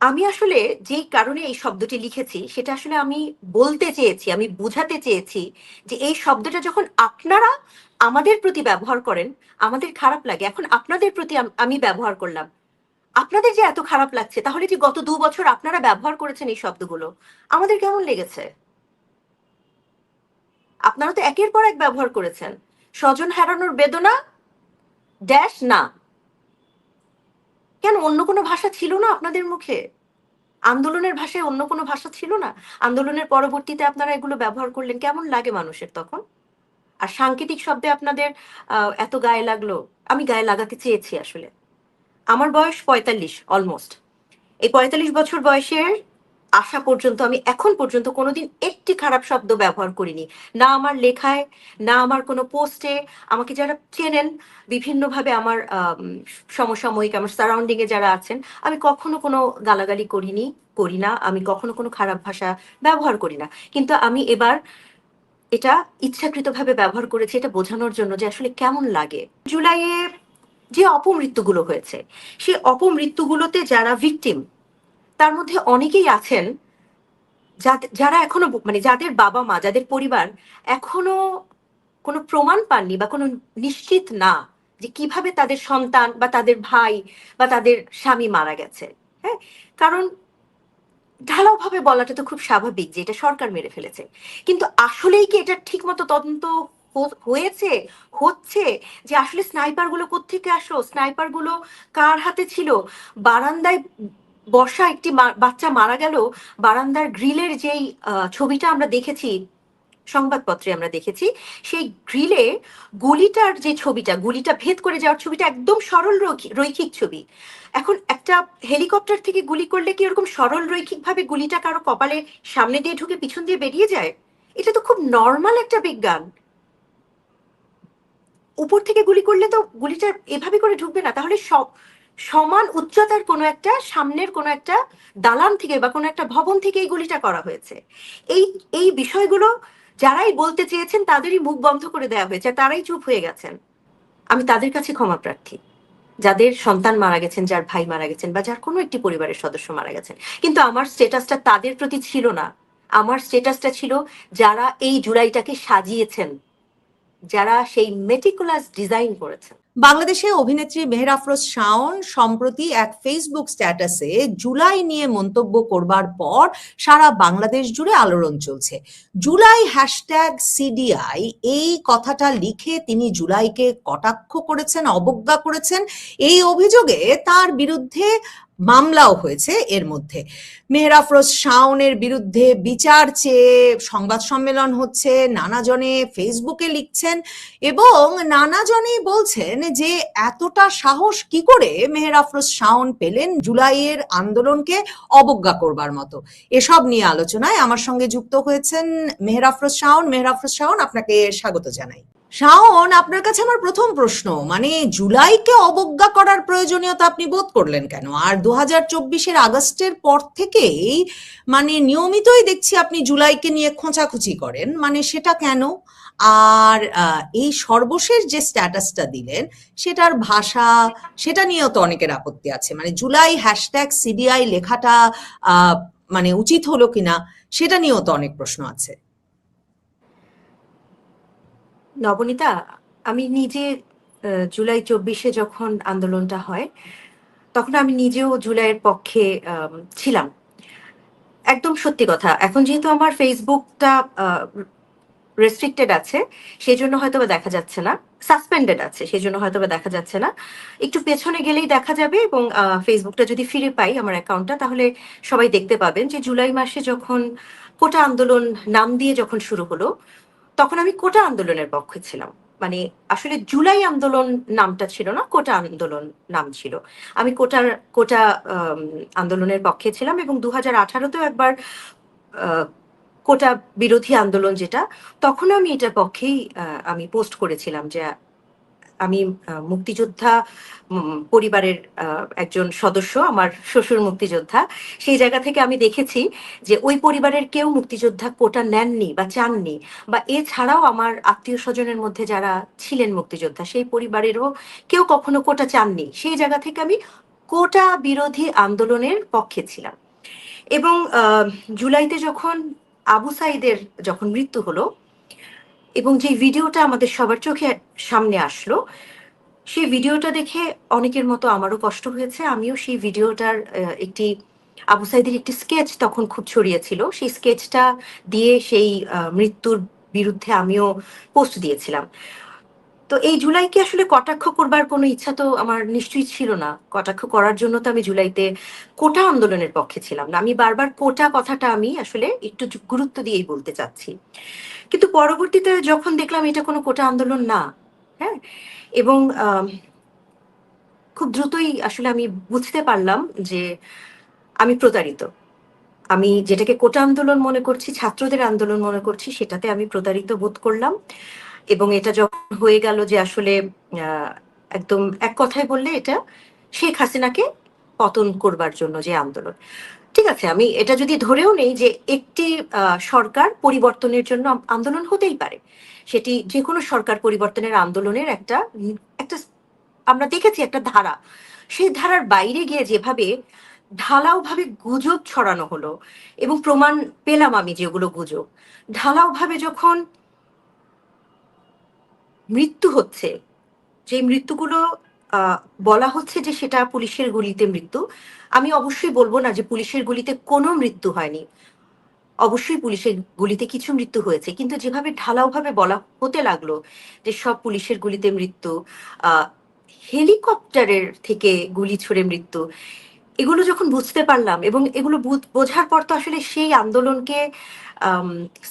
আমি আসলে যেই কারণে এই শব্দটি লিখেছি সেটা আসলে আমি বলতে চেয়েছি, আমি বুঝাতে চেয়েছি যে এই শব্দটা যখন আপনারা আমাদের প্রতি ব্যবহার করেন, আমাদের খারাপ লাগে। এখন আপনাদের প্রতি আমি ব্যবহার করলাম। আপনাদের যে এত খারাপ লাগছে তাহলে যে গত ২ বছর আপনারা ব্যবহার করেছেন এই শব্দগুলো, আমাদের কেমন লেগেছে? আপনারা তো একের পর এক ব্যবহার করেছেন। স্বজন হারানোর বেদনা ড্যাশ না। কেন অন্য কোনো ভাষা ছিল না আপনাদের মুখে? আন্দোলনের ভাষায় অন্য কোনো ভাষা ছিল না? আন্দোলনের পরবর্তীতে আপনারা এগুলো ব্যবহার করলেন। কেমন লাগে মানুষের তখন? আর সাংকেতিক শব্দে আপনাদের এত গায়ে লাগলো। আমি গায়ে লাগাতে চেয়েছি আসলে। আমার বয়স ৪৫ অলমোস্ট। এই ৪৫ বছর বয়সের আসা পর্যন্ত আমি এখন পর্যন্ত কোনোদিন একটি খারাপ শব্দ ব্যবহার করিনি। না আমার লেখায়, না আমার কোনো পোস্টে। আমাকে যারা চেনেন বিভিন্নভাবে আমার সমসাময়িক আমার সারাউন্ডিং এ যারা আছেন, আমি কখনো কোনো গালাগালি করিনি, করি না। আমি কখনো কোনো খারাপ ভাষা ব্যবহার করি না। কিন্তু আমি এবার এটা ইচ্ছাকৃতভাবে ব্যবহার করেছি এটা বোঝানোর জন্য যে আসলে কেমন লাগে। জুলাইয়ে যে অপমৃত্যুগুলো হয়েছে, সেই অপমৃত্যুগুলোতে যারা ভিকটিম তার মধ্যে অনেকেই আছেন যারা এখনো মানে যাদের বাবা-মা, যাদের পরিবার এখনো কোনো প্রমাণ পাননি বা কোনো নিশ্চিত না যে কিভাবে তাদের সন্তান বা তাদের ভাই বা তাদের স্বামী মারা গেছে। হ্যাঁ? কারণ ঢালাওভাবে বলাটা তো খুব স্বাভাবিক যে এটা সরকার মেরে ফেলেছে। কিন্তু আসলেই কি এটা ঠিকমতো তদন্ত হয়েছে? হচ্ছে? যে আসলে স্নাইপার গুলো কোত্থেকে আসলো? স্নাইপার গুলো কার হাতে ছিল? বারান্দায় বসা একটি বাচ্চা মারা গেল। বারান্দার গ্রিলের যেই ছবিটা আমরা দেখেছি, সংবাদপত্রে আমরা দেখেছি, সেই গ্রিলে গুলিটার যে ছবিটা, গুলিটা ভেদ করে যাওয়ার ছবিটা একদম সরল রৈখিক ছবি। এখন একটা হেলিকপ্টার থেকে গুলি করলে কি ওরকম সরল রৈখিকভাবে গুলিটা কারো কপালে সামনে দিয়ে ঢুকে পিছন দিয়ে বেরিয়ে যায়? এটা তো খুব নরমাল একটা বিজ্ঞান। উপর থেকে গুলি করলে তো গুলিটা এভাবে করে ঢুকবে না। তাহলে সব সমান উচ্চতার কোনো একটা সামনের কোনো একটা দালান থেকে বা কোনো একটা ভবন থেকে এই গুলিটা করা হয়েছে। এই এই বিষয়গুলো যারাই বলতে চেয়েছেন তাদেরই মুখ বন্ধ করে দেওয়া হয়েছে। তারাই চুপ হয়ে গেছেন। আমি তাদের কাছে ক্ষমা প্রার্থী। যাদের সন্তান মারা গেছেন, যার ভাই মারা গেছেন বা যার কোনো একটি পরিবারের সদস্য মারা গেছেন। কিন্তু আমার স্ট্যাটাসটা তাদের প্রতি ছিল না। আমার স্ট্যাটাসটা ছিল যারা এই জুলাইটাকে সাজিয়েছেন, যারা সেই মেটিকুলাস ডিজাইন করেছেন। বাংলাদেশে অভিনেত্রী মেহের আফরোজ শাওন সম্প্রতি এক ফেসবুক স্ট্যাটাসে জুলাই নিয়ে মন্তব্য করবার পর সারা বাংলাদেশ জুড়ে আলোড়ন চলছে। জুলাই হ্যাশট্যাগ সিডিআই এই কথাটা লিখে তিনি জুলাইকে কটাক্ষ করেছেন, অবজ্ঞা করেছেন। এই অভিযোগে তার বিরুদ্ধে মামলাও হয়েছে এর মধ্যে। মেহের আফরোজ শাওনের বিরুদ্ধে বিচার চেয়ে সংবাদ সম্মেলন হচ্ছে, নানাজনে ফেসবুকে লিখছেন এবং নানাজনেই বলছেন যে এতটা সাহস কি করে মেহের আফরোজ শাওন পেলেন জুলাইয়ের আন্দোলনকে অবজ্ঞা করবার মতো। এসব নিয়ে আলোচনায় আমার সঙ্গে যুক্ত হয়েছেন মেহের আফরোজ শাওন। মেহের আফরোজ শাওন, আপনাকে স্বাগত জানাই। শাওন, আপনার কাছে আমার প্রথম প্রশ্ন, মানে জুলাইকে অবজ্ঞা করার প্রয়োজনীয়তা আপনি বোধ করলেন কেন? আর 2024-এর আগস্টের পর থেকেই মানে নিয়মিতই দেখছি আপনি জুলাইকে নিয়ে খোঁচাখুচি করেন, মানে সেটা কেন? আর এই সর্বশেষ যে স্ট্যাটাসটা দিলেন সেটার ভাষা, সেটা নিয়েও তো অনেকের আপত্তি আছে। মানে জুলাই হ্যাশট্যাগ সিডিআই লেখাটা মানে উচিত হলো কিনা সেটা নিয়েও তো অনেক প্রশ্ন আছে। নবনীতা, আমি নিজে জুলাই ২৪-এ যখন আন্দোলনটা হয়, তখন আমি নিজেও জুলাইয়ের পক্ষে ছিলাম। একদম সত্যি কথা। এখন যেহেতু আমার ফেসবুকটা রেস্ট্রিক্টেড আছে, সেজন্য হয়তোবা দেখা যাচ্ছে না। সাসপেন্ডেড আছে, সেজন্য হয়তোবা দেখা যাচ্ছে না। একটু পেছনে গেলেই দেখা যাবে এবং ফেসবুকটা যদি ফিরে পাই আমার অ্যাকাউন্টটা, তাহলে সবাই দেখতে পাবেন যে জুলাই মাসে যখন কোটা আন্দোলন নাম দিয়ে যখন শুরু হলো, তখন আমি কোটা আন্দোলনের পক্ষে ছিলাম। মানে আসলে জুলাই আন্দোলন নামটা ছিল না, কোটা আন্দোলন নাম ছিল। আমি কোটা আম আন্দোলনের পক্ষে ছিলাম এবং ২০১৮-তেও একবার আ কোটা বিরোধী আন্দোলন যেটা, তখনও আমি এটার পক্ষেই আমি পোস্ট করেছিলাম যে আমি মুক্তিযোদ্ধা পরিবারের একজন সদস্য, আমার শ্বশুর মুক্তিযোদ্ধা। সেই জায়গা থেকে আমি দেখেছি যে ওই পরিবারের কেউ মুক্তিযোদ্ধা কোটা নেননি বা চাননি, বা এছাড়াও আমার আত্মীয়স্বজনের মধ্যে যারা ছিলেন মুক্তিযোদ্ধা সেই পরিবারেরও কেউ কখনো কোটা চাননি। সেই জায়গা থেকে আমি কোটা বিরোধী আন্দোলনের পক্ষে ছিলাম। এবং জুলাইতে যখন আবু সাইদের যখন মৃত্যু হলো এবং যে ভিডিওটা আমাদের সবার চোখে সামনে আসলো, সেই ভিডিওটা দেখে অনেকের মতো আমারও কষ্ট হয়েছে। আমিও সেই ভিডিওটার একটি আবু সাইদের একটি স্কেচ তখন খুব ছড়িয়েছিল। সেই স্কেচটা দিয়ে সেই মৃত্যুর বিরুদ্ধে আমিও পোস্ট দিয়েছিলাম। তো এই জুলাইকে আসলে কটাক্ষ করবার কোনো ইচ্ছা তো আমার নিশ্চয়ই ছিল না। কটাক্ষ করার জন্য তো আমি জুলাইতে কোটা আন্দোলনের পক্ষে ছিলাম না। আমি বারবার কোটা কথাটা আমি আসলে একটু গুরুত্ব দিয়েই বলতে চাচ্ছি। কিন্তু পরবর্তীতে যখন দেখলাম এটা কোনো কোটা আন্দোলন না, হ্যাঁ? এবং খুব দ্রুতই আসলে আমি বুঝতে পারলাম যে আমি প্রতারিত। আমি যেটাকে কোটা আন্দোলন মনে করছি, ছাত্রদের আন্দোলন মনে করছি, সেটাতে আমি প্রতারিত বোধ করলাম। এবং এটা যখন হয়ে গেল যে আসলে আহ, একদম এক কথায় বললে এটা শেখ হাসিনাকে পতন করবার জন্য যে আন্দোলন। ঠিক আছে, আমি এটা যদি ধরেও নেই যে একটি সরকার পরিবর্তনের জন্য আন্দোলন হতেই পারে, সেটি যে কোনো সরকার পরিবর্তনের আন্দোলনের একটা একটা আমরা দেখেছি একটা ধারা। সেই ধারার বাইরে গিয়ে যেভাবে ঢালাওভাবে গুজব ছড়ানো হলো এবং প্রমাণ পেলাম আমি যেগুলো গুজব, ঢালাওভাবে যখন মৃত্যু হচ্ছে, যে মৃত্যুগুলো আহ, বলা হচ্ছে যে সেটা পুলিশের গুলিতে মৃত্যু। আমি অবশ্যই বলবো না যে পুলিশের গুলিতে কোনো মৃত্যু হয়নি। অবশ্যই পুলিশের গুলিতে কিছু মৃত্যু হয়েছে, কিন্তু যেভাবে ঢালাওভাবে বলা হতে লাগলো যে সব পুলিশের গুলিতে মৃত্যু, আহ হেলিকপ্টারের থেকে গুলি ছুড়ে মৃত্যু, এগুলো যখন বুঝতে পারলাম এবং এগুলো বোঝার পর তো আসলে সেই আন্দোলনকে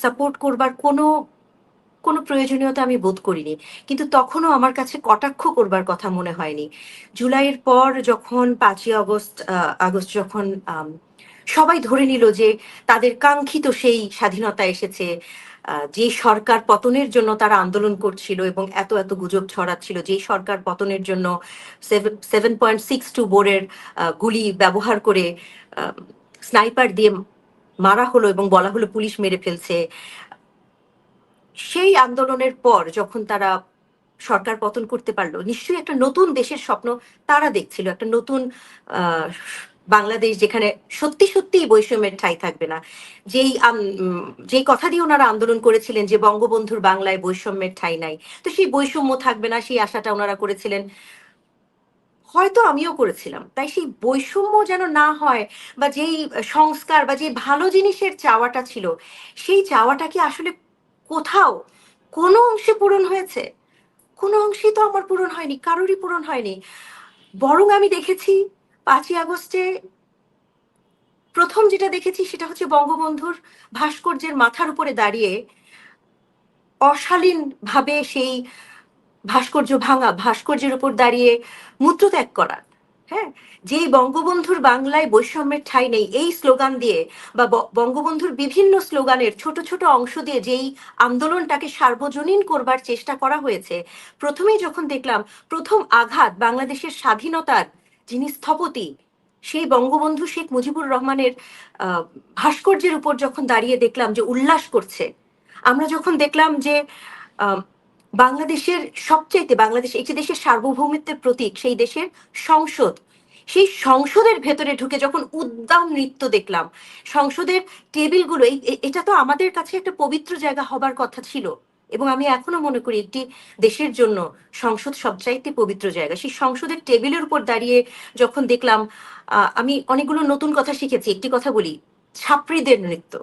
সাপোর্ট করবার কোনো কোনো প্রয়োজনীয়তা আমি বোধ করিনি। কিন্তু তখনও আমার কাছে কটাক্ষ করবার কথা মনে হয়নি। জুলাইয়ের পর যখন ৫ই আগস্ট যখন সবাই ধরে নিল যে তাদের কাঙ্ক্ষিত সেই স্বাধীনতা এসেছে, যে সরকার পতনের জন্য তারা আন্দোলন করছিল এবং এত এত গুজব ছড়াচ্ছিল, যেই সরকার পতনের জন্য 7.62 বোরের গুলি ব্যবহার করে স্নাইপার দিয়ে মারা হলো এবং বলা হলো পুলিশ মেরে ফেলছে, সেই আন্দোলনের পর যখন তারা সরকার পতন করতে পারলো, নিশ্চয়ই একটা নতুন দেশের স্বপ্ন তারা দেখছিল, একটা নতুন আহ, বাংলাদেশ যেখানে সত্যি সত্যিই বৈষম্যের ঠাঁই থাকবে না। যেই কথা দিয়ে ওনারা আন্দোলন করেছিলেন যে বঙ্গবন্ধুর বাংলায় বৈষম্যের ঠাঁই নাই, তো সেই বৈষম্য থাকবে না, সেই আশাটা ওনারা করেছিলেন। হয়তো আমিও করেছিলাম। তাই সেই বৈষম্য যেন না হয়, বা যেই সংস্কার বা যে ভালো জিনিসের চাওয়াটা ছিল, সেই চাওয়াটা কি আসলে কোথাও কোনো অংশে পূরণ হয়েছে? কোনো অংশেই তো আমার পূরণ হয়নি, কারোরই পূরণ হয়নি। বরং আমি দেখেছি ৫ই আগস্টে প্রথম যেটা দেখেছি সেটা হচ্ছে বঙ্গবন্ধুর ভাস্কর্যের মাথার উপরে দাঁড়িয়ে অশালীন ভাবে সেই ভাস্কর্য ভাঙা, ভাস্কর্যের উপর দাঁড়িয়ে মূত্রত্যাগ করা, হ্যাঁ? যেই বঙ্গবন্ধুর বাংলায় বৈষম্যের ঠাঁই নেই এই স্লোগান দিয়ে, বা বঙ্গবন্ধুর বিভিন্ন স্লোগানের ছোট ছোট অংশ দিয়ে যেই আন্দোলনটাকে সার্বজনীন করবার চেষ্টা করা হয়েছে, প্রথমেই যখন দেখলাম প্রথম আঘাত বাংলাদেশের স্বাধীনতার যিনি স্থপতি সেই বঙ্গবন্ধু শেখ মুজিবুর রহমানের আহ ভাস্কর্যের উপর যখন দাঁড়িয়ে দেখলাম যে উল্লাস করছে, আমরা যখন দেখলাম যে আহ বাংলাদেশের সবচাইতে, বাংলাদেশ একটি দেশের সার্বভৌমত্বের প্রতীক, সেই দেশের সংসদ, সেই সংসদের ভেতরে ঢুকে যখন উদ্দাম নৃত্য দেখলাম, সংসদের টেবিলগুলো, এটা তো আমাদের কাছে একটা পবিত্র জায়গা হবার কথা ছিল। এবং আমি এখনো মনে করি একটি দেশের জন্য সংসদ সবচাইতে পবিত্র জায়গা। সেই সংসদের টেবিলের উপর দাঁড়িয়ে যখন দেখলাম, আমি অনেকগুলো নতুন কথা শিখেছি। একটি কথা বলি, ছাত্রীদের নৃত্য,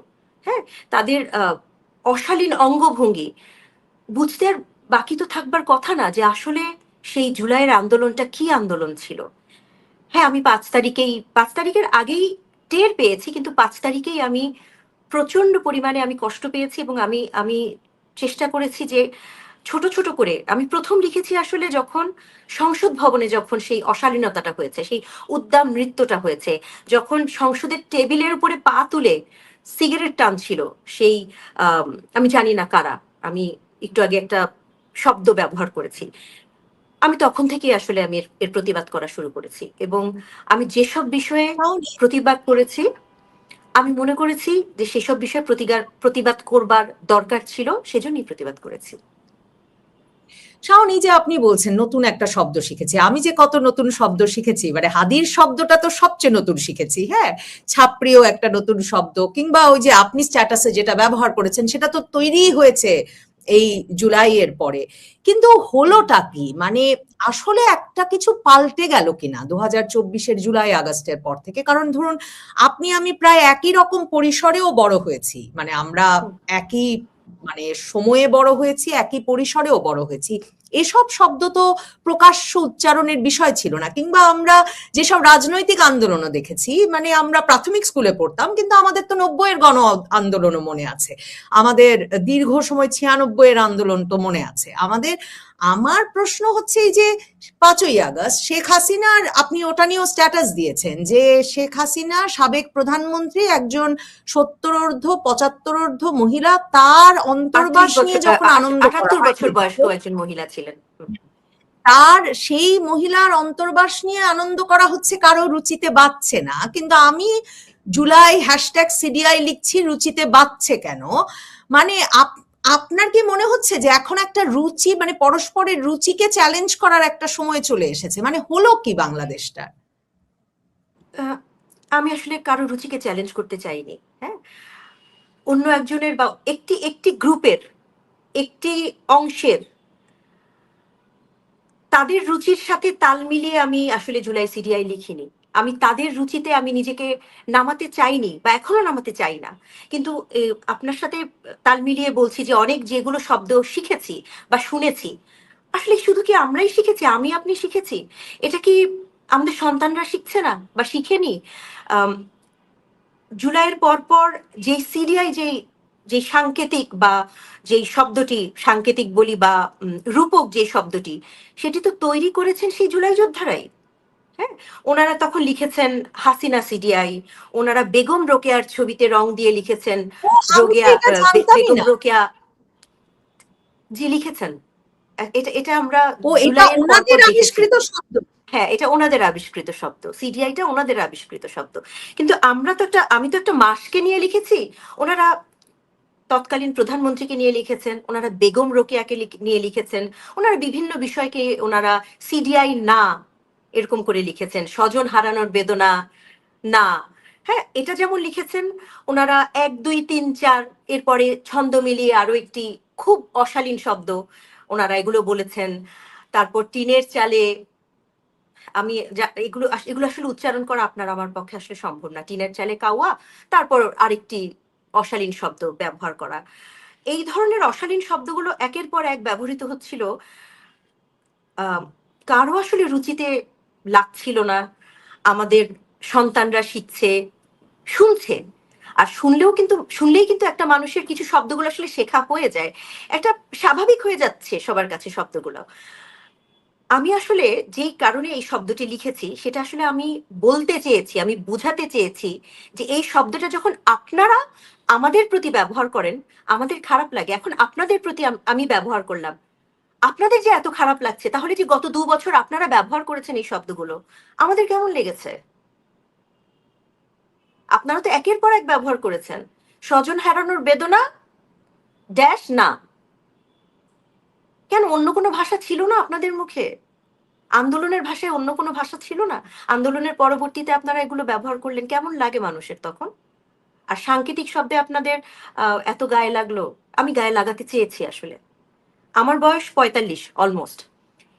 হ্যাঁ, তাদের অশালীন অঙ্গভঙ্গি, বুঝতে আর বাকি তো থাকবার কথা না যে আসলে সেই জুলাইয়ের আন্দোলনটা কি আন্দোলন ছিল। হ্যাঁ, আমি ৫ তারিখের আগেই টের পেয়েছি, কিন্তু ৫ তারিখেই আমি প্রচন্ড পরিমাণে আমি কষ্ট পেয়েছি এবং আমি আমি চেষ্টা করেছি যে ছোট ছোট করে আমি প্রথম লিখেছি আসলে যখন সংসদ ভবনে যখন সেই অশালীনতাটা হয়েছে, সেই উদ্দাম নৃত্যটা হয়েছে, যখন সংসদের টেবিলের উপরে পা তুলে সিগারেট টানছিল সেই আম, আমি জানি না কারা, আমি একটু আগে একটা শব্দ ব্যবহার করেছি, আমি তখন থেকেই আসলে আমি এর প্রতিবাদ করা শুরু করেছি। এবং আমি যেসব বিষয়ে শাওন, প্রতিবাদ করেছি, আমি মনে করেছি যে সেসব বিষয়ে প্রতিবাদ করবার দরকার ছিল, সেজন্যই প্রতিবাদ করেছি। শাওন, এই যে আপনি বলছেন নতুন একটা শব্দ শিখেছি, আমি যে কত নতুন শব্দ শিখেছি, মানে হাদির শব্দটা তো সবচেয়ে নতুন শিখেছি, হ্যাঁ, ছাপড়িও একটা নতুন শব্দ, কিংবা ওই যে আপনি স্ট্যাটাসে যেটা ব্যবহার করেছেন সেটা তো তৈরিই হয়েছে এই জুলাইয়ের পরে। কিন্তু হলোটা কি, মানে আসলে একটা কিছু পাল্টে গেল কিনা 2024-এর জুলাই আগস্টের পর থেকে? কারণ ধরুন আপনি আমি প্রায় একই রকম পরিসরেও বড় হয়েছি, মানে আমরা একই মানে সময়ে বড় হয়েছি, একই পরিসরেও বড় হয়েছি। এসব শব্দ তো প্রকাশ্য উচ্চারণের বিষয় ছিল না। কিংবা আমরা যেসব রাজনৈতিক আন্দোলনও দেখেছি, মানে আমরা প্রাথমিক স্কুলে পড়তাম, কিন্তু আমাদের তো 90-এর গণ আন্দোলনও মনে আছে, আমাদের দীর্ঘ সময় 96-এর আন্দোলন তো মনে আছে আমাদের। আমার প্রশ্ন হচ্ছে এই যে 5ই আগস্ট শেখ হাসিনার, আপনি ওটা নিয়েও স্ট্যাটাস দিয়েছেন যে শেখ হাসিনা সাবেক প্রধানমন্ত্রী, একজন 70 75 মহিলা, তার 38 অন্তর্বাস নিয়ে বছর যখন আনন্দ করা 78 হয়, বছর বয়স্ক একজন মহিলা ছিলেন। তার সেই মহিলার অন্তর্বাস নিয়ে আনন্দ করা হচ্ছে কারো রুচিতে বাজছে না, কিন্তু আমি জুলাই #CDI লিখছি, রুচিতে বাজছে কেন? মানে আপনার কি মনে হচ্ছে যে এখন একটা রুচি, মানে পরস্পরের রুচিকে চ্যালেঞ্জ করার একটা সময় চলে এসেছে? মানে হলো কি বাংলাদেশটা? আহ, আমি আসলে কারো রুচিকে চ্যালেঞ্জ করতে চাইনি। হ্যাঁ, অন্য একজনের বা একটি একটি গ্রুপের, একটি অংশের, তাদের রুচির সাথে তাল মিলিয়ে আমি আসলে জুলাই সিডিআই লিখিনি। আমি তাদের রুচিতে আমি নিজেকে নামাতে চাইনি বা এখনো নামাতে চাই না। কিন্তু আপনার সাথে তাল মিলিয়ে বলছি যে অনেক যেগুলো শব্দ শিখেছি বা শুনেছি, আসলে শুধু কি আমরাই শিখেছি, আমি আপনি শিখেছি? এটা কি আমাদের সন্তানরা শিখছে না বা শিখেনি? আম, জুলাইয়ের পর পর যে সিডিআই, যে যে সাংকেতিক বা যেই শব্দটি সাংকেতিক বলি বা রূপক যে শব্দটি, সেটি তো তৈরি করেছেন সেই জুলাই যোদ্ধারাই। হ্যাঁ, ওনারা তখন লিখেছেন হাসিনা সিডিআই, ওনারা বেগম রোকেয়ার ছবিতে রং দিয়ে লিখেছেন ও, আমি তো এটা জানতামই বেগম না। রোকেয়া জি লিখেছেন। এটা এটা আমরা ও, এটা জুলাইয়ের পর ওনাদের পর দেখেছি। আবিষ্কৃত শব্দ? হ্যাঁ, এটা ওনাদের আবিষ্কৃত শব্দ, সিডিআইটা ওনাদের আবিষ্কৃত শব্দ। কিন্তু আমরা তো একটা, আমি তো একটা মাসকে নিয়ে লিখেছি, ওনারা তৎকালীন প্রধানমন্ত্রীকে নিয়ে লিখেছেন, ওনারা বেগম রোকেয়াকে নিয়ে লিখেছেন, ওনারা বিভিন্ন বিষয়কে ওনারা সিডিআই না এরকম করে লিখেছেন, স্বজন হারানোর বেদনা না। হ্যাঁ, এটা যেমন লিখেছেন ওনারা 1 2 3 4, এরপরে ছন্দ মিলিয়ে আরো একটি খুব অশালীন শব্দ ওনারা এগুলো বলেছেন। তারপর টিনের চালে, আমি এগুলো এগুলো আসলে উচ্চারণ করা আপনার আমার পক্ষে আসলে সম্ভব না। টিনের চালে কাওয়া, তারপর আরেকটি অশালীন শব্দ ব্যবহার করা। এই ধরনের অশালীন শব্দগুলো একের পর এক ব্যবহৃত হচ্ছিল। আহ, কারো আসলে রুচিতে লাগছিল না। আমাদের সন্তানরা শিখছে, শুনছে। আর শুনলেই কিন্তু একটা মানুষের কিছু শব্দগুলো আসলে শেখা হয়ে যায়, একটা স্বাভাবিক হয়ে যাচ্ছে সবার কাছে শব্দগুলো। আমি আসলে যেই কারণে এই শব্দটি লিখেছি সেটা আসলে আমি বলতে চেয়েছি, আমি বুঝাতে চেয়েছি যে এই শব্দটা যখন আপনারা আমাদের প্রতি ব্যবহার করেন, আমাদের খারাপ লাগে। এখন আপনাদের প্রতি আমি ব্যবহার করলাম, আপনাদের যে এত খারাপ লাগছে, তাহলে যে গত 2 বছর আপনারা ব্যবহার করেছেন এই শব্দগুলো, আমাদের কেমন লেগেছে? আপনারা তো একের পর এক ব্যবহার করেছেন। স্বজন হারানোর বেদনা ড্যাশ না, কেন অন্য কোনো ভাষা ছিল না আপনাদের মুখে? আন্দোলনের ভাষায় অন্য কোনো ভাষা ছিল না? আন্দোলনের পরবর্তীতে আপনারা এগুলো ব্যবহার করলেন, কেমন লাগে মানুষের তখন? আর সাংকেতিক শব্দে আপনাদের এত গায়ে লাগলো। আমি গায়ে লাগাতে চেয়েছি আসলে। আমার বয়স 45 অলমোস্ট।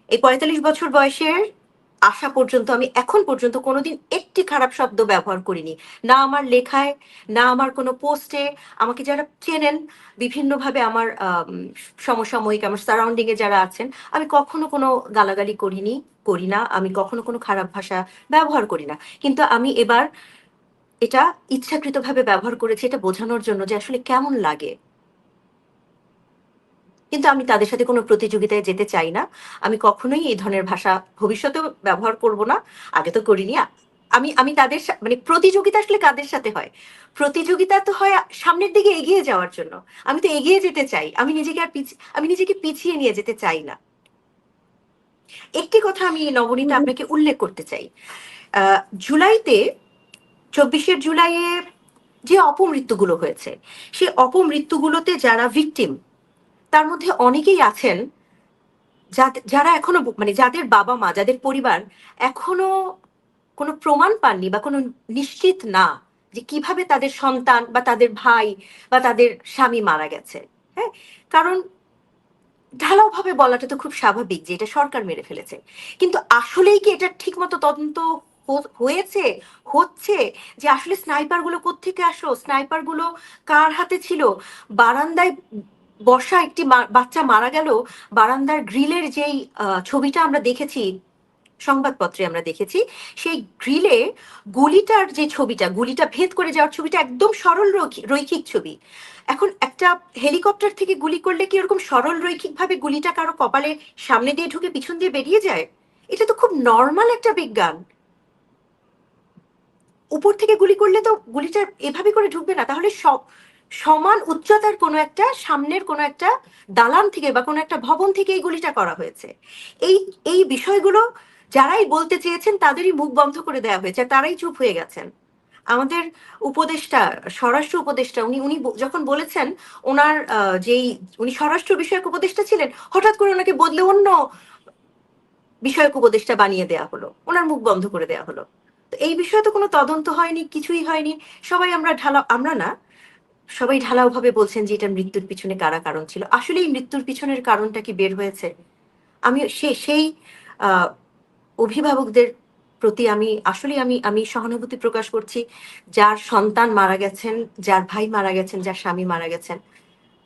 এই 45 বছর বয়সের আসা পর্যন্ত আমি এখন পর্যন্ত কোনোদিন একটি খারাপ শব্দ ব্যবহার করিনি। না আমার লেখায়, না আমার কোনো পোস্টে। আমাকে যারা চেনেন বিভিন্নভাবে, আমার সমসাময়িক আমার সারাউন্ডিং এ যারা আছেন, আমি কখনো কোনো গালাগালি করিনি, করি না। আমি কখনো কোনো খারাপ ভাষা ব্যবহার করি না। কিন্তু আমি এবার এটা ইচ্ছাকৃতভাবে ব্যবহার করেছি, এটা বোঝানোর জন্য যে আসলে কেমন লাগে। কিন্তু আমি তাদের সাথে কোনো প্রতিযোগিতায় যেতে চাই না। আমি কখনোই এই ধরনের ভাষা ভবিষ্যতেও ব্যবহার করব না। আগে তো করিনি। আমি আমি তাদের মানে প্রতিযোগিতা আসলে কাদের সাথে হয়? প্রতিযোগিতা তো হয় সামনের দিকে এগিয়ে যাওয়ার জন্য। আমি তো এগিয়ে যেতে চাই। আমি নিজেকে পিছিয়ে নিয়ে যেতে চাই না। একটি কথা আমি নবনীতা আপনাকে উল্লেখ করতে চাই। জুলাইতে, 24 জুলাইয়ে যে অপমৃত্যুগুলো হয়েছে, সেই অপমৃত্যুগুলোতে যারা ভিকটিম, তার মধ্যে অনেকেই আছেন যারা এখনো মানে যাদের বাবা মা, যাদের পরিবার এখনো কোনো প্রমাণ পাননি বা কোনো নিশ্চিত না যে কিভাবে তাদের সন্তান বা তাদের ভাই বা তাদের স্বামী মারা গেছে। হ্যাঁ, কারণ ঢালাও ভাবে বলাটা তো খুব স্বাভাবিক যে এটা সরকার মেরে ফেলেছে, কিন্তু আসলেই কি এটা ঠিক মতো তদন্ত হয়েছে, হচ্ছে? যে আসলে স্নাইপার গুলো কোত্থেকে আসলো, স্নাইপার গুলো কার হাতে ছিল? বারান্দায় বসা একটি বাচ্চা মারা গেল, বারান্দার গ্রিলের যেই ছবিটা আমরা দেখেছি, সংবাদপত্রে আমরা দেখেছি, সেই গ্রিলে গুলিটার যে ছবিটা, গুলিটা ভেদ করে যাওয়ার ছবিটা একদম সরল রৈখিক ছবি। এখন একটা হেলিকপ্টার থেকে গুলি করলে কি ওরকম সরল রৈখিক ভাবে গুলিটা কারো কপালে সামনে দিয়ে ঢুকে পিছন দিয়ে বেরিয়ে যায়? এটা তো খুব নর্মাল একটা বিজ্ঞান। উপর থেকে গুলি করলে তো গুলিটা এভাবে করে ঢুকবে না। তাহলে সব সমান উচ্চতার কোনো একটা সামনের কোনো একটা দালান থেকে বা কোনো একটা ভবন থেকে এই গুলিটা করা হয়েছে। এই এই বিষয়গুলো যারাই বলতে চেয়েছেন তাদেরই মুখ বন্ধ করে দেওয়া হয়েছে, তারাই চুপ হয়ে গেছেন। আমাদের উপদেষ্টা, স্বরাষ্ট্র উপদেষ্টা, উনি উনি যখন বলেছেন ওনার যেই উনি স্বরাষ্ট্র বিষয়ক উপদেষ্টা ছিলেন, হঠাৎ করে ওনাকে বদলে অন্য বিষয়ক উপদেষ্টা বানিয়ে দেয়া হলো, ওনার মুখ বন্ধ করে দেয়া হলো। তো এই বিষয়ে তো কোনো তদন্ত হয়নি, কিছুই হয়নি। সবাই আমরা না, সবাই ঢালাও ভাবে বলছেন যে এটা মৃত্যুর পিছনে কারা কারণ ছিল। আসলে এই মৃত্যুর পিছনের কারণটা কি বের হয়েছে? আমি সেই আহ, অভিভাবকদের প্রতি আমি আসলে আমি আমি সহানুভূতি প্রকাশ করছি, যার সন্তান মারা গেছেন, যার ভাই মারা গেছেন, যার স্বামী মারা গেছেন।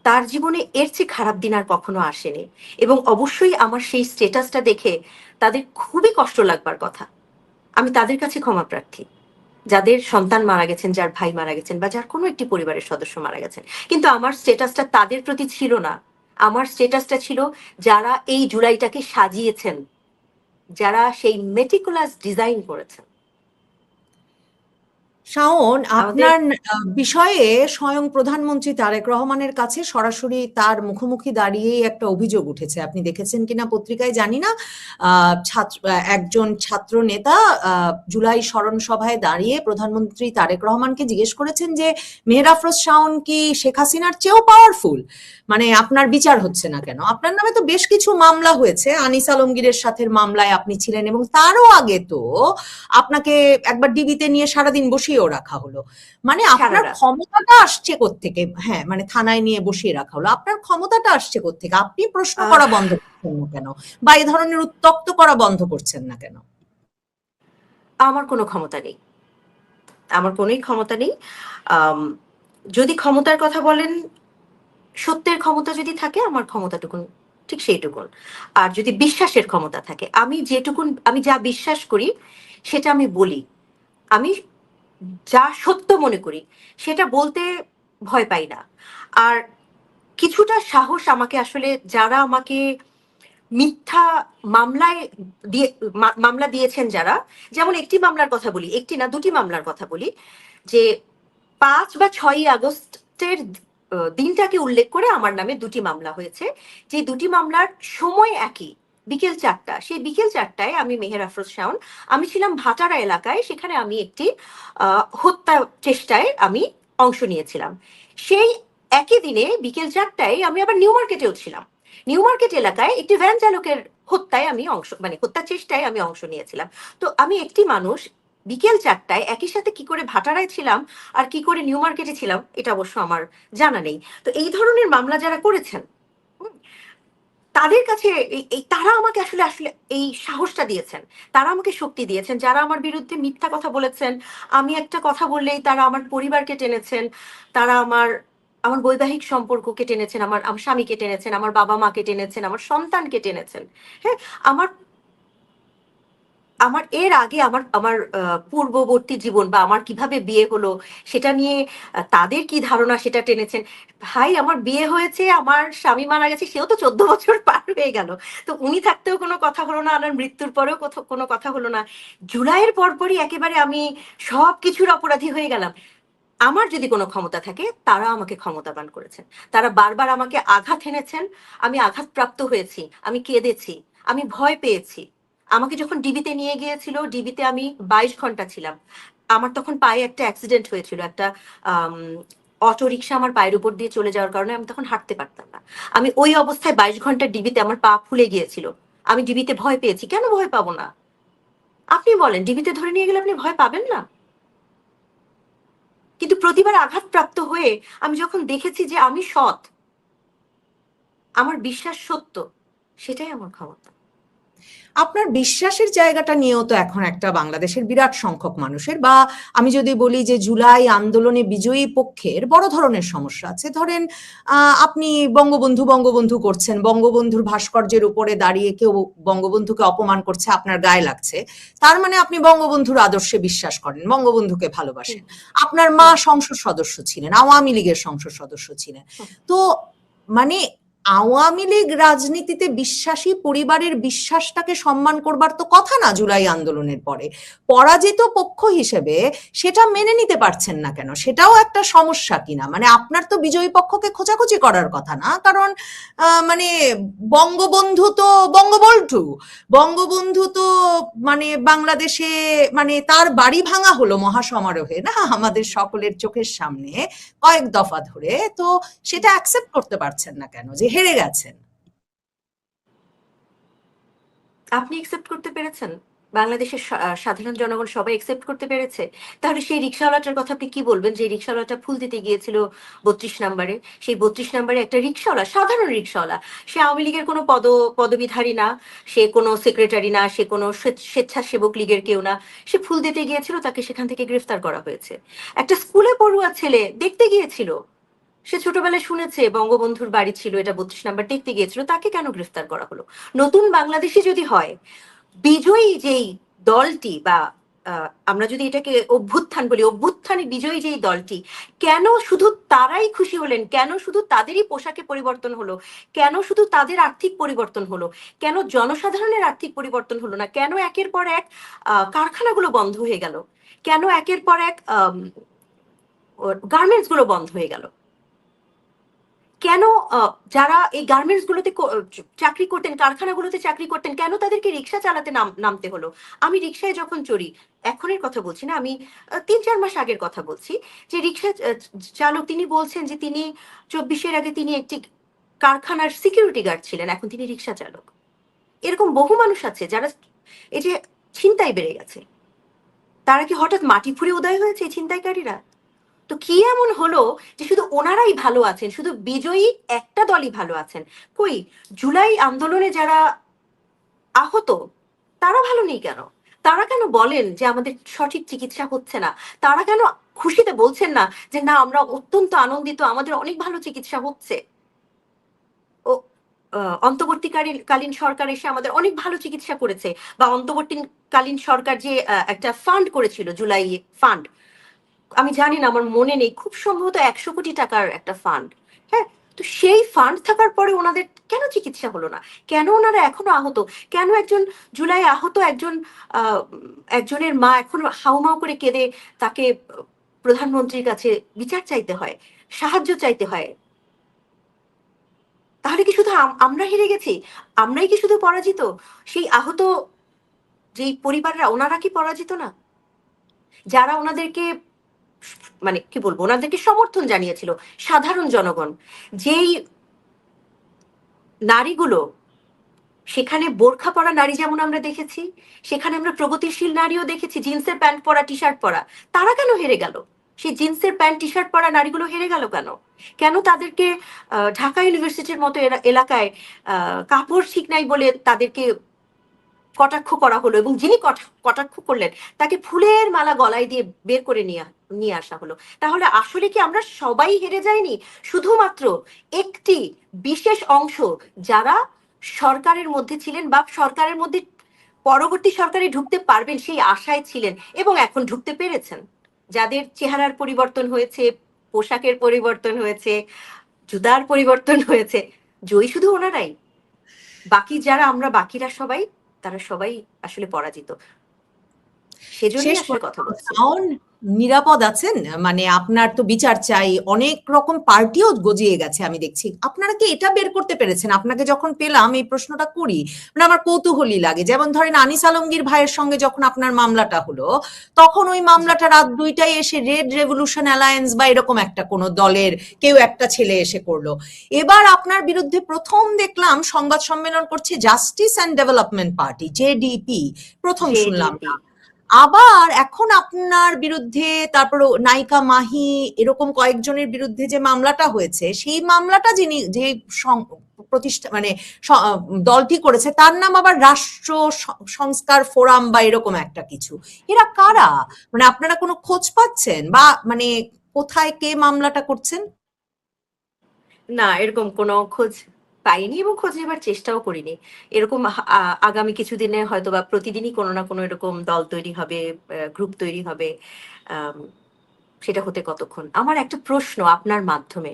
তার জীবনে এর চেয়ে খারাপ দিন আর কখনো আসেনি, এবং অবশ্যই আমার সেই স্টেটাসটা দেখে তাদের খুবই কষ্ট লাগবার কথা। আমি তাদের কাছে ক্ষমা প্রার্থী, যাদের সন্তান মারা গেছেন, যার ভাই মারা গেছেন, বা যার কোনো একটি পরিবারের সদস্য মারা গেছেন। কিন্তু আমার স্টেটাসটা তাদের প্রতি ছিল না। আমার স্টেটাসটা ছিল যারা এই জুলাইটাকে সাজিয়েছেন, যারা সেই মেটিকুলাস ডিজাইন করেছেন। শাওন, আমাদের আপনার বিষয়ে স্বয়ং প্রধানমন্ত্রী তারেক রহমানের কাছে সরাসরি তার মুখোমুখি দাঁড়িয়েই একটা অভিযোগ উঠেছে। আপনি দেখেছেন কিনা পত্রিকায় জানি না। একজন ছাত্র নেতা জুলাই স্মরণ সভায় দাঁড়িয়ে প্রধানমন্ত্রী তারেক রহমানকে জিজ্ঞেস করেছেন যে মেহের আফরোজ শাওন কি শেখ হাসিনার চেয়েও পাওয়ারফুল, মানে আপনার বিচার হচ্ছে না কেন? আপনার নামে তো বেশ কিছু মামলা হয়েছে, আনিস আলমগীরের সাথে মামলায় আপনি ছিলেন, এবং তারও আগে তো আপনাকে একবার ডিবিতে নিয়ে সারাদিন বসিয়েও রাখা হলো। মানে সারা আপনার রাত ক্ষমতাটা আসছে কোত্থেকে? হ্যাঁ, মানে থানায় নিয়ে বসিয়ে রাখা হলো, আপনার ক্ষমতাটা আসছে কোত্থেকে? আপনি প্রশ্ন আহ, করা বন্ধ করছেন না কেন, বা এই ধরনের উত্তক্ত করা বন্ধ করছেন না কেন? আমার কোনো ক্ষমতা নেই, আমার কোনোই ক্ষমতা নেই। আম, যদি ক্ষমতার কথা বলেন, সত্যের ক্ষমতা যদি থাকে, আমার ক্ষমতাটুকুন ঠিক সেইটুকুন। আর যদি বিশ্বাসের ক্ষমতা থাকে, আমি যেটুকুন, আমি যা বিশ্বাস করি সেটা আমি বলি। আমি যা সত্য মনে করি সেটা বলতে ভয় পাই না। আর কিছুটা সাহস আমাকে আসলে যারা আমাকে মিথ্যা মামলায় দিয়ে মামলা দিয়েছেন যারা, যেমন একটি মামলার কথা বলি, একটি না দুটি মামলার কথা বলি, যে 5 বা 6 আগস্টের দিনটাকে উল্লেখ করে আমার নামে দুটি মামলা হয়েছে। যে দুটি মামলার সময় একই, বিকেল 4টা। সেই বিকেল 4টায় আমি মেহের আফরোজ শাওন, আমি ছিলাম ভাটারা এলাকায়, সেখানে আমি একটি হত্যা চেষ্টায় আমি অংশ নিয়েছিলাম। সেই একই দিনে বিকেল 4টায় আমি আবার নিউ মার্কেটেও ছিলাম। নিউ মার্কেট এলাকায় একটি ভ্যান চালকের হত্যায় আমি অংশ, মানে হত্যা চেষ্টায় আমি অংশ নিয়েছিলাম। তো আমি একটি মানুষ, বিকেল 4টায় একই সাথে কি করে ভাটারায় ছিলাম আর কি করে নিউ মার্কেটে ছিলাম এটা অবশ্য আমার জানা নেই। তো এই ধরনের মামলা যারা করেছেন, হুম, তাদের কাছে তারা আমাকে আসলে আসলে এই সাহসটা দিয়েছেন, তারা আমাকে শক্তি দিয়েছেন। যারা আমার বিরুদ্ধে মিথ্যা কথা বলেছেন, আমি একটা কথা বললেই তারা আমার পরিবারকে টেনেছেন, তারা আমার আমার বৈবাহিক সম্পর্ককে টেনেছেন, আমার আমার স্বামীকে টেনেছেন, আমার বাবা মাকে টেনেছেন, আমার সন্তানকে টেনেছেন। হ্যাঁ, আমার আমার এর আগে আমার আমার পূর্ববর্তী জীবন বা আমার কিভাবে বিয়ে হলো সেটা নিয়ে তাদের কি ধারণা সেটা টেনেছেন। ভাই, আমার বিয়ে হয়েছে, আমার স্বামী মারা গেছে, সেও তো 14 বছর পার হয়ে গেল। তো উনি থাকতেও কোনো কথা হলো না, আমার মৃত্যুর পরেও কোনো কথা হলো না। জুলাইয়ের পরপরই একেবারে আমি সব কিছুর অপরাধী হয়ে গেলাম। আমার যদি কোনো ক্ষমতা থাকে, তারা আমাকে ক্ষমতাবান করেছেন। তারা বারবার আমাকে আঘাত এনেছেন, আমি আঘাতপ্রাপ্ত হয়েছি, আমি কেঁদেছি, আমি ভয় পেয়েছি। আমাকে যখন ডিবিতে নিয়ে গিয়েছিল, ডিবিতে আমি 22 ঘন্টা ছিলাম। আমার তখন পায়ে একটা অ্যাক্সিডেন্ট হয়েছিল, একটা অটো রিক্সা আমার পায়ের উপর দিয়ে চলে যাওয়ার কারণে আমি তখন হাঁটতে পারতাম না। আমি ওই অবস্থায় 22 ঘন্টা ডিবিতে আমার পা ফুলে গিয়েছিল। আমি ডিবিতে ভয় পেয়েছি, কেন ভয় পাবো না? আপনি বলেন, ডিবিতে ধরে নিয়ে গেলে আপনি ভয় পাবেন না? কিন্তু প্রতিবার আঘাতপ্রাপ্ত হয়ে আমি যখন দেখেছি যে আমি সৎ, আমার বিশ্বাস সত্য, সেটাই আমার ক্ষমতা। আপনার বিশ্বাসের জায়গাটা নিয়েও তো এখন একটা বাংলাদেশের বিরাট সংখ্যক মানুষের, বা আমি যদি বলি যে জুলাই আন্দোলনে বিজয়ী পক্ষের বড় ধরনের সমস্যা আছে। ধরেন আপনি বঙ্গবন্ধু বঙ্গবন্ধু করছেন, বঙ্গবন্ধুর ভাস্কর্যের উপরে দাঁড়িয়ে কেউ বঙ্গবন্ধুকে অপমান করছে, আপনার গায়ে লাগছে, তার মানে আপনি বঙ্গবন্ধুর আদর্শে বিশ্বাস করেন, বঙ্গবন্ধুকে হুম, ভালোবাসেন। আপনার মা হুম, সংসদ সদস্য ছিলেন, আওয়ামী লীগের সংসদ সদস্য ছিলেন। হুম। তো মানে আওয়ামী লীগ রাজনীতিতে বিশ্বাসী পরিবারের বিশ্বাসটাকে সম্মান করবার তো কথা না জুলাই আন্দোলনের পরে। পরাজিত পক্ষ হিসেবে সেটা মেনে নিতে পারছেন না কেন? সেটাও একটা সমস্যা কিনা? মানে আপনার তো বিজয়ী পক্ষকে খোঁচাখুচি করার কথা না, কারণ মানে বঙ্গবন্ধু তো বঙ্গবন্ধু, বঙ্গবন্ধু তো মানে বাংলাদেশে মানে তার বাড়ি ভাঙা হলো মহাসমারোহে না আমাদের সকলের চোখের সামনে কয়েক দফা ধরে। তো সেটা অ্যাকসেপ্ট করতে পারছেন না কেন যে হেরে গেছেন? আপনি একসেপ্ট করতে পেরেছেন? বাংলাদেশের সাধারণ জনগণ সবাই একসেপ্ট করতে পেরেছে? তাহলে সেই রিক্সাওয়ালাটার কথা আপনি কি বলবেন, যে রিক্সাওয়ালাটা ফুল দিতে গিয়েছিল 32 নম্বরে? সেই 32 নম্বরে একটা রিক্সাওয়ালা, সাধারণ রিক্সাওয়ালা, সে আওয়ামী লীগের কোনো পদবিধারী না, সে কোনো সেক্রেটারি না, সে কোনো স্বেচ্ছাসেবক লীগের কেউ না। সে ফুল দিতে গিয়েছিল, তাকে সেখান থেকে গ্রেফতার করা হয়েছে। একটা স্কুলে পড়ুয়া ছেলে দেখতে গিয়েছিল, সে ছোটবেলায় শুনেছে বঙ্গবন্ধুর বাড়ি ছিল এটা 32 নম্বর, দেখতে গিয়েছিল, তাকে কেন গ্রেফতার করা হলো? নতুন বাংলাদেশে যদি হয়, বিজয়ী যেই দলটি বা আমরা যদি এটাকে অভ্যুত্থান বলি, অভ্যুত্থানে বিজয়ী যেই দলটি, কেন শুধু তারাই খুশি হলেন? কেন শুধু তাদেরই পোশাকে পরিবর্তন হলো? কেন শুধু তাদের আর্থিক পরিবর্তন হলো? কেন জনসাধারণের আর্থিক পরিবর্তন হলো না? কেন একের পর এক কারখানাগুলো বন্ধ হয়ে গেল? কেন একের পর এক গার্মেন্টস গুলো বন্ধ হয়ে গেল? কেন যারা এই গার্মেন্টস গুলোতে চাকরি করতেন, কারখানাগুলোতে চাকরি করতেন, কেন তাদেরকে রিক্সা চালাতে নামতে হলো? আমি রিক্সায় যখন চড়ি, এখনের কথা বলছি না, আমি 3-4 মাস আগের কথা বলছি, যে রিক্সা চালক তিনি বলছেন যে তিনি 24-এর আগে তিনি একটি কারখানার সিকিউরিটি গার্ড ছিলেন, এখন তিনি রিক্সা চালক। এরকম বহু মানুষ আছে যারা, এই যে ছিনতাই বেড়ে গেছে, তারা কি হঠাৎ মাটি ফুঁড়ে উদয় হয়েছে এই ছিনতাইকারীরা? তো কি এমন হলো যে শুধু ওনারাই ভালো আছেন, শুধু বিজয়ী একটা দলই ভালো আছেন? কই, জুলাই আন্দোলনে যারা আহত, তারা ভালো নেই কেন? তারা কেন বলেন যে আমাদের সঠিক চিকিৎসা হচ্ছে না? তারা কেন খুশিতে বলছেন না যে না, আমরা অত্যন্ত আনন্দিত, আমাদের অনেক ভালো চিকিৎসা হচ্ছে? ও অন্তর্বর্তীকালীন সরকার এসে আমাদের অনেক ভালো চিকিৎসা করেছে, বা অন্তর্বর্তীকালীন সরকার যে একটা ফান্ড করেছিল, জুলাই ফান্ড, আমি জানি না, আমার মনে নেই, খুব সম্ভবত 100 কোটি টাকার একটা ফান্ড। হ্যাঁ, তো সেই ফান্ড থাকার পরে ওনাদের কেন চিকিৎসা হলো না? কেন ওনারা এখনো আহত? কেন একজন জুলাই আহত আহ, একজনের মা এখনো হাউমাউ করে কেঁদে, তাকে প্রধানমন্ত্রীর কাছে বিচার চাইতে হয়, সাহায্য চাইতে হয়? তাহলে কি শুধু আমরা হেরে গেছি? আমরাই কি শুধু পরাজিত? সেই আহত যেই পরিবাররা, ওনারা কি পরাজিত না? যারা ওনাদেরকে, মানে কি বলবো, ওনাদেরকে সমর্থন জানিয়েছিল সাধারণ জনগণ, যেই নারীগুলো, সেখানে বোরখা পরা নারী যেমন আমরা দেখেছি, সেখানে আমরা প্রগতিশীল নারীও দেখেছি, জিন্সের প্যান্ট পরা, টি শার্ট পরা, তারা কেন হেরে গেল? সেই জিন্সের প্যান্ট টি শার্ট পরা নারীগুলো হেরে গেল কেন? কেন তাদেরকে ঢাকা ইউনিভার্সিটির মতো এলাকায় কাপড় ঠিক নাই বলে তাদেরকে কটাক্ষ করা হলো, এবং যিনি কটাক্ষ করলেন তাকে ফুলের মালা গলায় দিয়ে বের করে নিয়ে নিয়ে আসা হলো? তাহলে আসলে কি আমরা সবাই হেরে যাইনি? শুধুমাত্র একটি বিশেষ অংশ, যারা সরকারের মধ্যে ছিলেন বা সরকারের মধ্যে পরবর্তী সরকারে ঢুকতে পারবেন সেই আশায় ছিলেন, এবং এখন ঢুকতে পেরেছেন, যাদের চেহারার পরিবর্তন হয়েছে, পোশাকের পরিবর্তন হয়েছে, জুতার পরিবর্তন হয়েছে, জয়ী শুধু ওনারাই। বাকি যারা, আমরা বাকিরা সবাই, তারা সবাই আসলে পরাজিত। সেজন্যই শেষ আসলে কথা প্রশ্ন, বলছি। শাওন, নিরাপদ আছেন? মানে আপনার তো বিচার চাই, অনেক রকম পার্টিও গজিয়ে গেছে আমি দেখছি, আপনারা কি এটা বের করতে পেরেছেন? আপনাকে যখন পেলাম এই প্রশ্নটা করি, মানে আমার কৌতূহলী লাগে। যেমন ধরেন আনিস আলমগীর ভাইয়ের সঙ্গে যখন আপনার মামলাটা হলো, তখন ওই জি। মামলাটা রাত 2টায় এসে রেড রেভলিউশন অ্যালায়েন্স বা এরকম একটা কোনো দলের কেউ একটা ছেলে এসে করলো। এবার আপনার বিরুদ্ধে প্রথম দেখলাম সংবাদ সম্মেলন করছে justice and development party, JDP, প্রথম শুনলাম। জেডিপি। আবার এখন আপনার বিরুদ্ধে, তারপর নায়িকা মাহি, এরকম কয়েকজনের বিরুদ্ধে যে মামলাটা হয়েছে, সেই মামলাটা যিনি যে প্রতিষ্ঠা মানে দলটি করেছে তার নাম আবার রাষ্ট্র সংস্কার ফোরাম বা এরকম একটা কিছু। এরা কারা? মানে আপনারা কোনো খোঁজ পাচ্ছেন বা মানে কোথায় কে মামলাটা করছেন? না, এরকম কোনো খোঁজ পাইনি এবং খোঁজ নেবার চেষ্টাও করিনি। এরকম আগামী কিছুদিনে হয়তোবা প্রতিদিনই কোনো না কোনো এরকম দল তৈরি হবে, গ্রুপ তৈরি হবে। আম সেটা হতে কতক্ষণ? আমার একটা প্রশ্ন আপনার মাধ্যমে,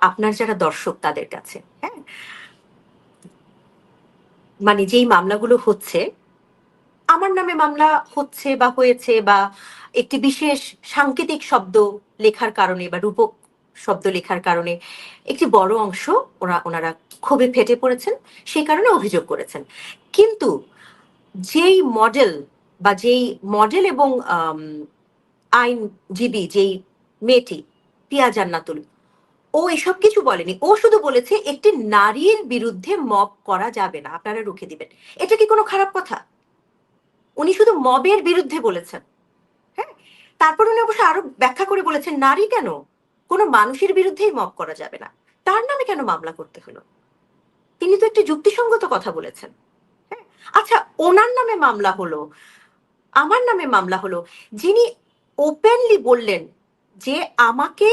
আপনার যারা দর্শক তাদের কাছে, হ্যাঁ? মানে যেই মামলাগুলো হচ্ছে, আমার নামে মামলা হচ্ছে বা হয়েছে বা একটি বিশেষ সাংকেতিক শব্দ লেখার কারণে বা রূপক শব্দ লেখার কারণে একটি বড় অংশ ওনারা ক্ষোভে ফেটে পড়েছেন, সেই কারণে অভিযোগ করেছেন। কিন্তু যেই মডেল বা যেই মডেল এবং আইনজীবী যেই মেয়েটি, পিয়া জান্নাতুল, ও এসব কিছু বলেনি। ও শুধু বলেছে একটি নারীর বিরুদ্ধে মব করা যাবে না, আপনারা রুখে দিবেন। এটা কি কোনো খারাপ কথা? উনি শুধু মবের বিরুদ্ধে বলেছেন। হ্যাঁ? তারপর উনি অবশ্য আরো ব্যাখ্যা করে বলেছেন, নারী কেন? কোনো মানুষের বিরুদ্ধেই মব করা যাবে না। তার নামে কেন মামলা করতে হলো? তিনি তো একটি যুক্তিসঙ্গত কথা বলেছেন। হ্যাঁ? আচ্ছা, ওনার নামে মামলা হলো, আমার নামে মামলা হলো। যিনি ওপেনলি বললেন যে আমাকে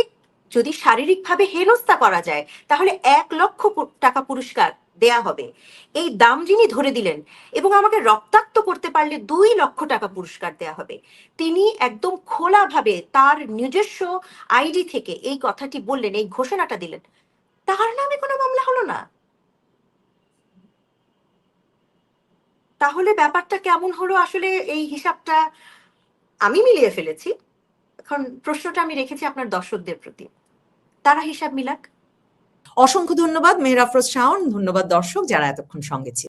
যদি শারীরিকভাবে হেনস্থা করা যায় তাহলে 1 লক্ষ টাকা পুরস্কার দেয়া হবে, এই দাম যিনি ধরে দিলেন এবং আমাকে রক্তাক্ত করতে পারলে 2 লক্ষ টাকা পুরস্কার দেয়া হবে, তিনি একদম খোলাভাবে তার নিজস্ব আইডি থেকে এই কথাটি বললেন, এই ঘোষণাটা দিলেন, তার নামে কোনো মামলা হলো না। তাহলে ব্যাপারটা কেমন হলো আসলে, এই হিসাবটা আমি মিলিয়ে ফেলেছি। এখন প্রশ্নটা আমি রেখেছি আপনার দর্শকদের প্রতি। তারা হিসাব মিলাক। অসংখ্য ধন্যবাদ মেহের আফরোজ শাওন, ধন্যবাদ দর্শক যারা এতক্ষণ সঙ্গে ছিলেন।